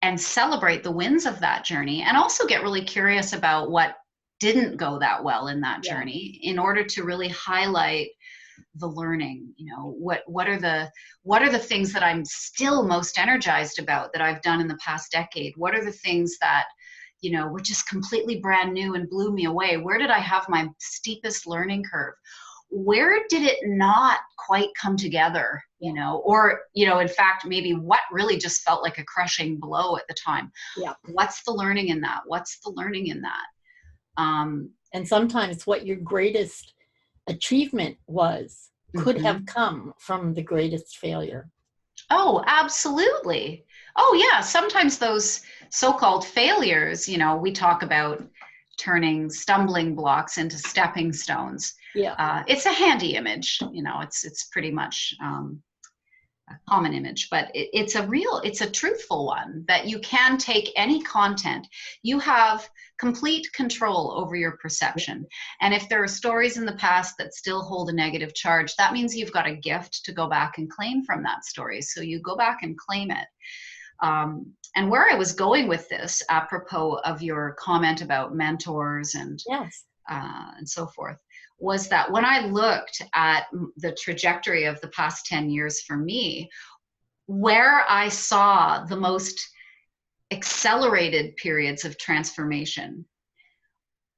and celebrate the wins of that journey, and also get really curious about what didn't go that well in that journey, in order to really highlight the learning. You know, what are the things that I'm still most energized about that I've done in the past decade? What are the things that, you know, were just completely brand new and blew me away? Where did I have my steepest learning curve? Where did it not quite come together, you know, or, you know, in fact, maybe what really just felt like a crushing blow at the time? Yeah. What's the learning in that? What's the learning in that? And sometimes what your greatest achievement was could have come from the greatest failure. Oh, absolutely. Oh, yeah. Sometimes those so-called failures, you know, we talk about turning stumbling blocks into stepping stones. Yeah. It's a handy image, you know, it's pretty much a common image, but it's a truthful one, that you can take any content. You have complete control over your perception. And if there are stories in the past that still hold a negative charge, that means you've got a gift to go back and claim from that story. So you go back and claim it. And where I was going with this, apropos of your comment about mentors and so forth, was that when I looked at the trajectory of the past 10 years for me, where I saw the most accelerated periods of transformation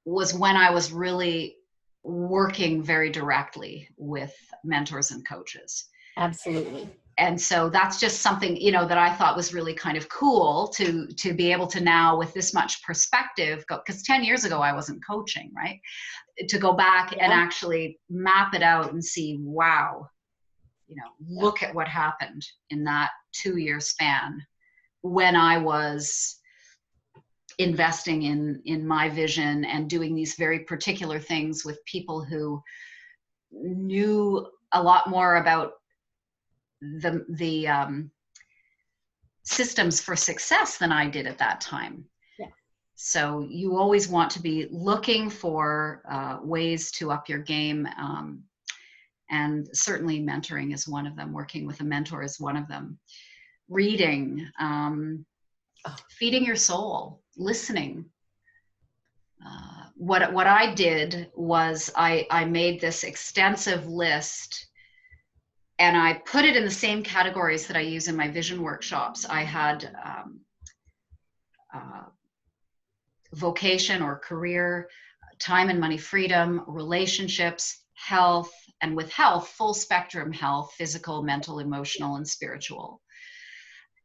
was when I was really working very directly with mentors and coaches. Absolutely. And so that's just something, you know, that I thought was really kind of cool to be able to now, with this much perspective, because 10 years ago I wasn't coaching, right? To go back and actually map it out and see, wow, you know, look at what happened in that 2-year span when I was investing in my vision and doing these very particular things with people who knew a lot more about the systems for success than I did at that time. So you always want to be looking for ways to up your game. And certainly mentoring is one of them. Working with a mentor is one of them. Reading, feeding your soul, listening. What I did was I made this extensive list, and I put it in the same categories that I use in my vision workshops. I had vocation or career, time and money freedom, relationships, health, and with health, full spectrum health, physical, mental, emotional, and spiritual.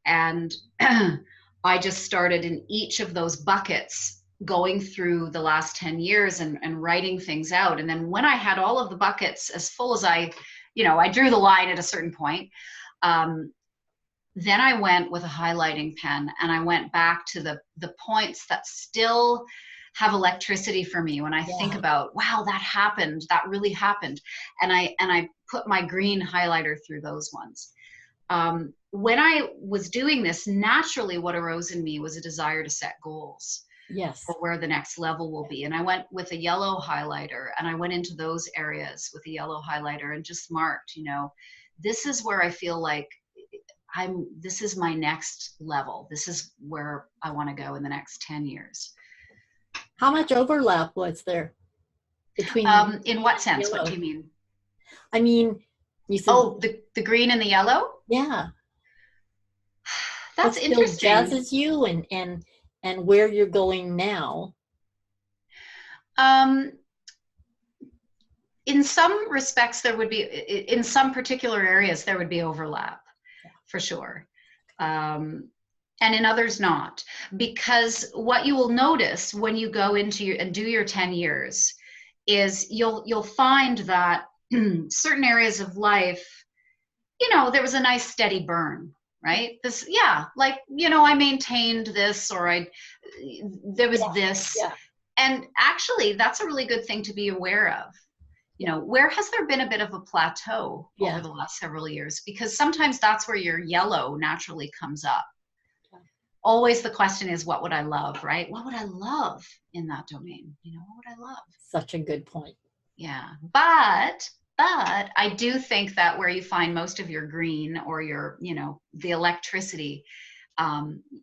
And I just started in each of those buckets, going through the last 10 years and writing things out. And then when I had all of the buckets as full as I drew the line at a certain point, then I went with a highlighting pen and I went back to the points that still have electricity for me when I think about, wow, that happened, that really happened. And I put my green highlighter through those ones. When I was doing this, naturally what arose in me was a desire to set goals. Yes. For where the next level will be. And I went with a yellow highlighter and I went into those areas with a yellow highlighter and just marked, this is where I feel like this is my next level. This is where I want to go in the next 10 years. How much overlap was there between? In what sense? What do you mean? I mean, you said, the green and the yellow? Yeah. That's interesting. Jazzes you and where you're going now. In some respects, there would be, in some particular areas, there would be overlap, for sure. And in others not, because what you will notice when you go into and do your 10 years is you'll find that certain areas of life, there was a nice steady burn, right? I maintained this, or there was this. Yeah. And actually that's a really good thing to be aware of. Where has there been a bit of a plateau over the last several years? Because sometimes that's where your yellow naturally comes up. Always the question is, what would I love, right? What would I love in that domain? What would I love? Such a good point. Yeah. But I do think that where you find most of your green or your, the electricity,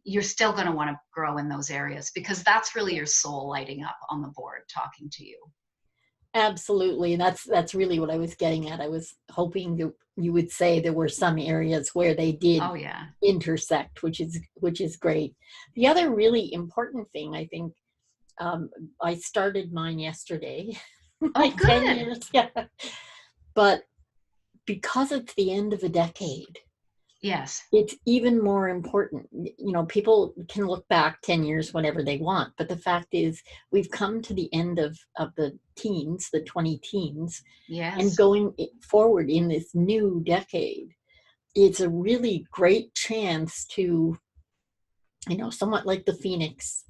you're still going to want to grow in those areas, because that's really your soul lighting up on the board talking to you. Absolutely. And that's really what I was getting at. I was hoping you would say there were some areas where they did intersect, which is great. The other really important thing, I think, I started mine yesterday. Oh, good. 10 years, yeah. But because it's the end of a decade, yes, it's even more important. People can look back 10 years whenever they want, but the fact is we've come to the end of the teens, the 20 teens, and going forward in this new decade. It's a really great chance to, somewhat like the phoenix,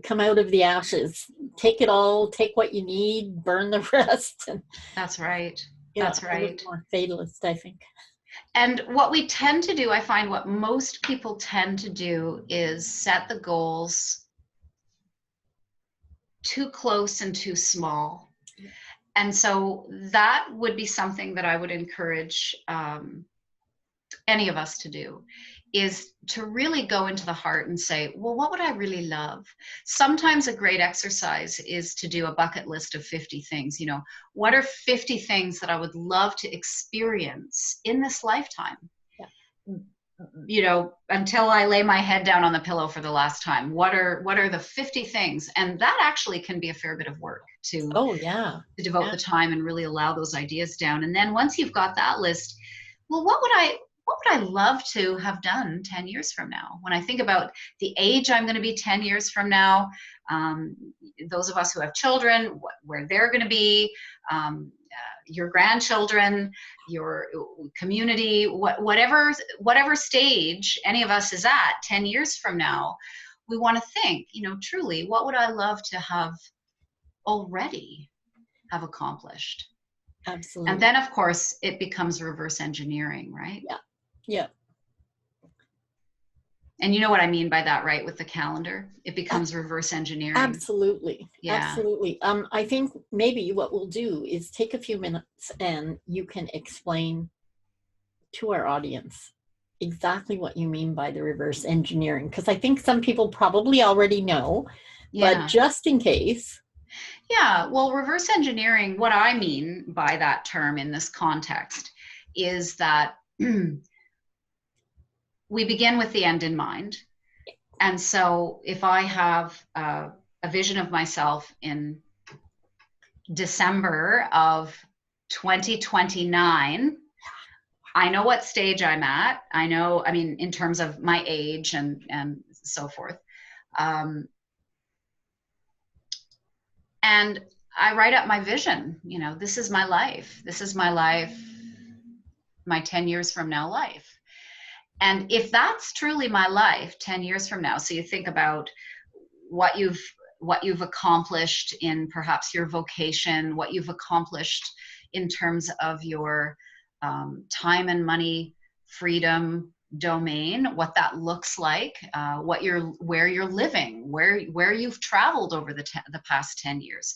come out of the ashes, take it all, take what you need, burn the rest. And, that's right. That's right. More fatalist, I think. And what we tend to do, I find what most people tend to do is set the goals too close and too small. And so that would be something that I would encourage any of us to do, is to really go into the heart and say, well, what would I really love? Sometimes a great exercise is to do a bucket list of 50 things. What are 50 things that I would love to experience in this lifetime? Until I lay my head down on the pillow for the last time. What are the 50 things? And that actually can be a fair bit of work to devote the time and really allow those ideas down. And then once you've got that list, well, what would I love to have done 10 years from now? When I think about the age I'm going to be 10 years from now, those of us who have children, where they're going to be, your grandchildren, your community, whatever stage any of us is at 10 years from now, we want to think, truly, what would I love to have already have accomplished? Absolutely. And then, of course, it becomes reverse engineering, right? Yeah. And you know what I mean by that, right? With the calendar, it becomes reverse engineering. Absolutely. Yeah. Absolutely. I think maybe what we'll do is take a few minutes and you can explain to our audience exactly what you mean by the reverse engineering, because I think some people probably already know, but just in case. Yeah. Well, reverse engineering, what I mean by that term in this context is that we begin with the end in mind. And so if I have a vision of myself in December of 2029, I know what stage I'm at. I know, I mean, in terms of my age and so forth. And I write up my vision. You know, this is my life. This is my life, my 10 years from now life. And if that's truly my life 10 years from now, so you think about what you've accomplished in perhaps your vocation, what you've accomplished in terms of your time and money, freedom, domain, what that looks like, where you're living, where you've traveled over the past 10 years,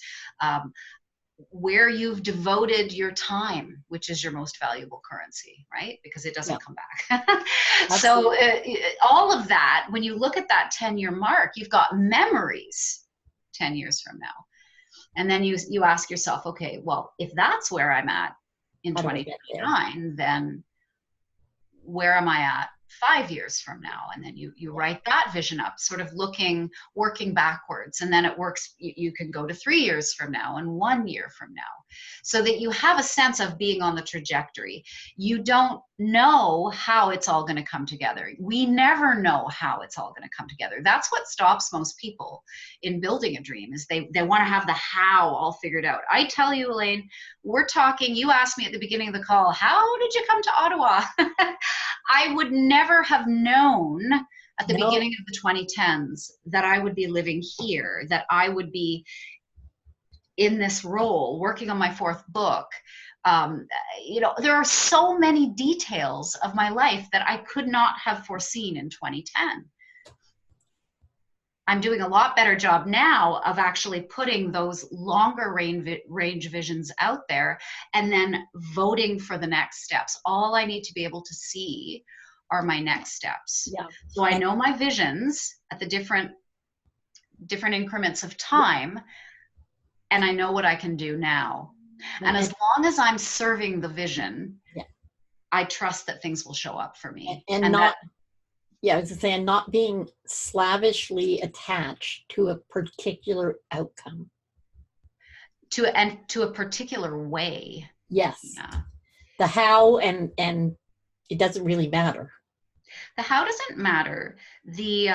where you've devoted your time, which is your most valuable currency, right? Because it doesn't come back. So all of that, when you look at that 10-year mark, you've got memories 10 years from now. And then you ask yourself, okay, well, if that's where I'm at in 2029, then where am I at 5 years from now? And then you write that vision up, sort of working backwards. And then it works, you can go to 3 years from now and 1 year from now, so that you have a sense of being on the trajectory. You don't know how it's all going to come together. We never know how it's all going to come together. That's what stops most people in building a dream, is they want to have the how all figured out. I tell you, Elaine, we're talking, you asked me at the beginning of the call, how did you come to Ottawa? I would never have known at the beginning of the 2010s that I would be living here, that I would be in this role, working on my 4th book. You know, there are so many details of my life that I could not have foreseen in 2010. I'm doing a lot better job now of actually putting those longer range visions out there and then voting for the next steps. All I need to be able to see are my next steps. Yeah. So I know my visions at the different increments of time, and I know what I can do now. And as long as I'm serving the vision, I trust that things will show up for me. And not, I was saying, not being slavishly attached to a particular outcome. To a particular way. Yes. Yeah. The how and it doesn't really matter. The how doesn't matter. The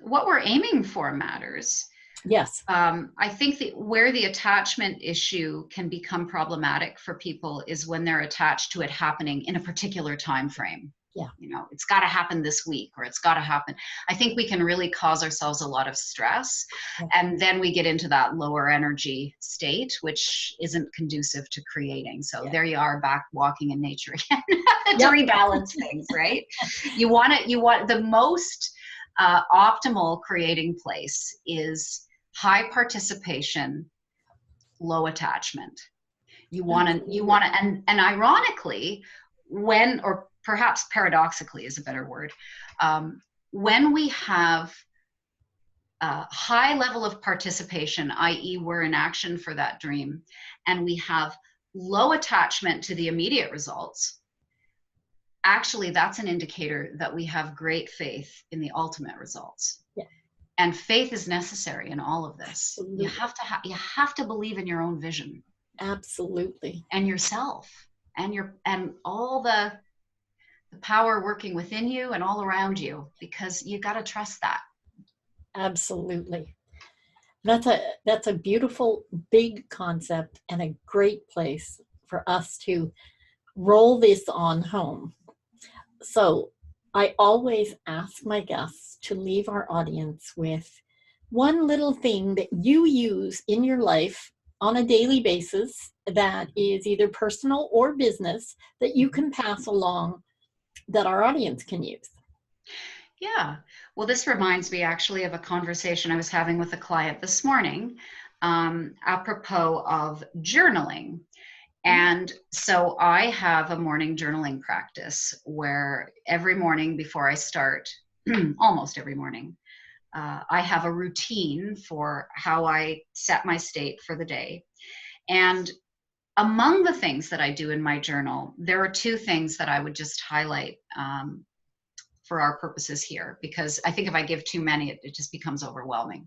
what we're aiming for matters. Yes. I think where the attachment issue can become problematic for people is when they're attached to it happening in a particular time frame. Yeah. You know, it's got to happen this week, or it's got to happen. I think we can really cause ourselves a lot of stress. And then we get into that lower energy state, which isn't conducive to creating. So there you are, back walking in nature again to rebalance things, right? You want the most optimal creating place is high participation, low attachment. You want to, and ironically, or perhaps paradoxically is a better word, when we have a high level of participation, i.e. we're in action for that dream, and we have low attachment to the immediate results, actually that's an indicator that we have great faith in the ultimate results. Yeah. And faith is necessary in all of this. Absolutely. You have to believe in your own vision. Absolutely. And yourself, and all the power working within you and all around you, because you got to trust that. Absolutely. That's a beautiful, big concept and a great place for us to roll this on home. So I always ask my guests to leave our audience with one little thing that you use in your life on a daily basis that is either personal or business that you can pass along, that our audience can use. Yeah. Well, this reminds me actually of a conversation I was having with a client this morning, apropos of journaling. And so I have a morning journaling practice where every morning before I start, almost every morning, I have a routine for how I set my state for the day. And among the things that I do in my journal, there are 2 things that I would just highlight for our purposes here, because I think if I give too many, it just becomes overwhelming.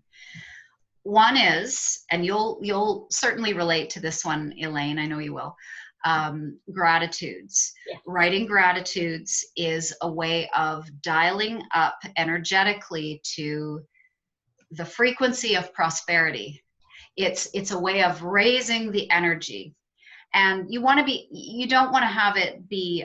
One is, and you'll certainly relate to this one, Elaine, I know you will. gratitudes. Yeah. Writing gratitudes is a way of dialing up energetically to the frequency of prosperity. It's a way of raising the energy. And you don't want to have it be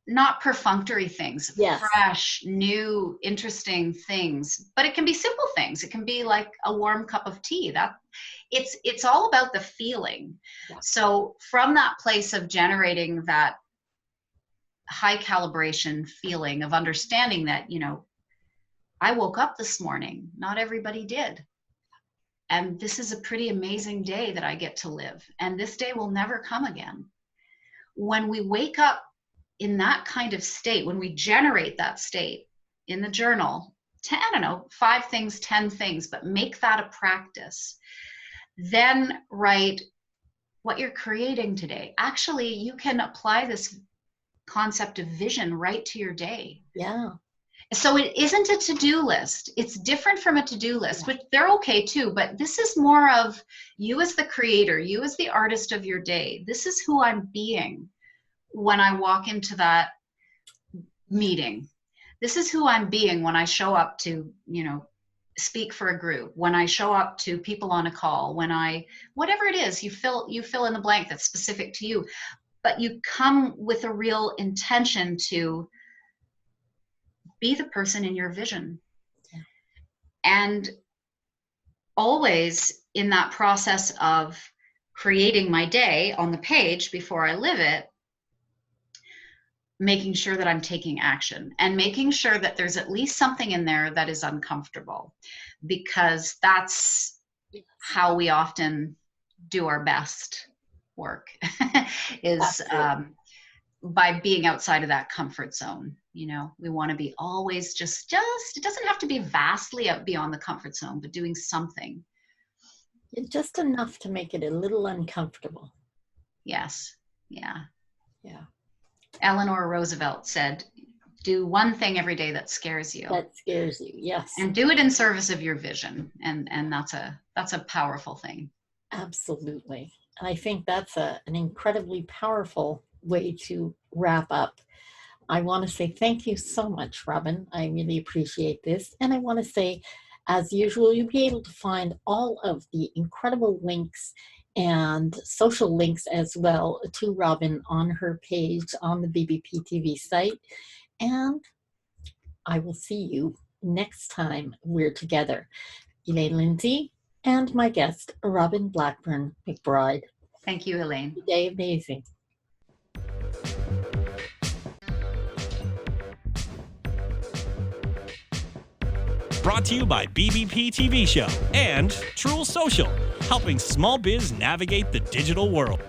not perfunctory things, yes. fresh, new, interesting things, but it can be simple things. It can be like a warm cup of tea. It's all about the feeling. Yeah. So from that place of generating that high calibration feeling of understanding that, I woke up this morning, not everybody did. And this is a pretty amazing day that I get to live. And this day will never come again. When we wake up in that kind of state, when we generate that state in the journal, 5 things, 10 things, but make that a practice. Then write what you're creating today. Actually, you can apply this concept of vision right to your day. Yeah. So it isn't a to-do list. It's different from a to-do list, which they're okay too, but this is more of you as the creator, you as the artist of your day. This is who I'm being when I walk into that meeting. This is who I'm being when I show up to, speak for a group, when I show up to people on a call, whatever it is, you fill in the blank that's specific to you, but you come with a real intention to be the person in your vision. Yeah. And always in that process of creating my day on the page before I live it, making sure that I'm taking action and making sure that there's at least something in there that is uncomfortable, because that's how we often do our best work is by being outside of that comfort zone. We want to be always just it doesn't have to be vastly out beyond the comfort zone, but doing something. Just enough to make it a little uncomfortable. Yes. Yeah. Yeah. Eleanor Roosevelt said, do one thing every day that scares you. That scares you, yes. And do it in service of your vision. And that's a powerful thing. Absolutely. And I think that's an incredibly powerful way to wrap up. I want to say thank you so much, Robin. I really appreciate this. And I want to say, as usual, you'll be able to find all of the incredible links and social links as well to Robin on her page on the BBPTV site. And I will see you next time we're together. Elaine Lindsay and my guest, Robin Blackburn McBride. Thank you, Elaine. Day amazing. Brought to you by BBPTV Show and Truel Social, helping small biz navigate the digital world.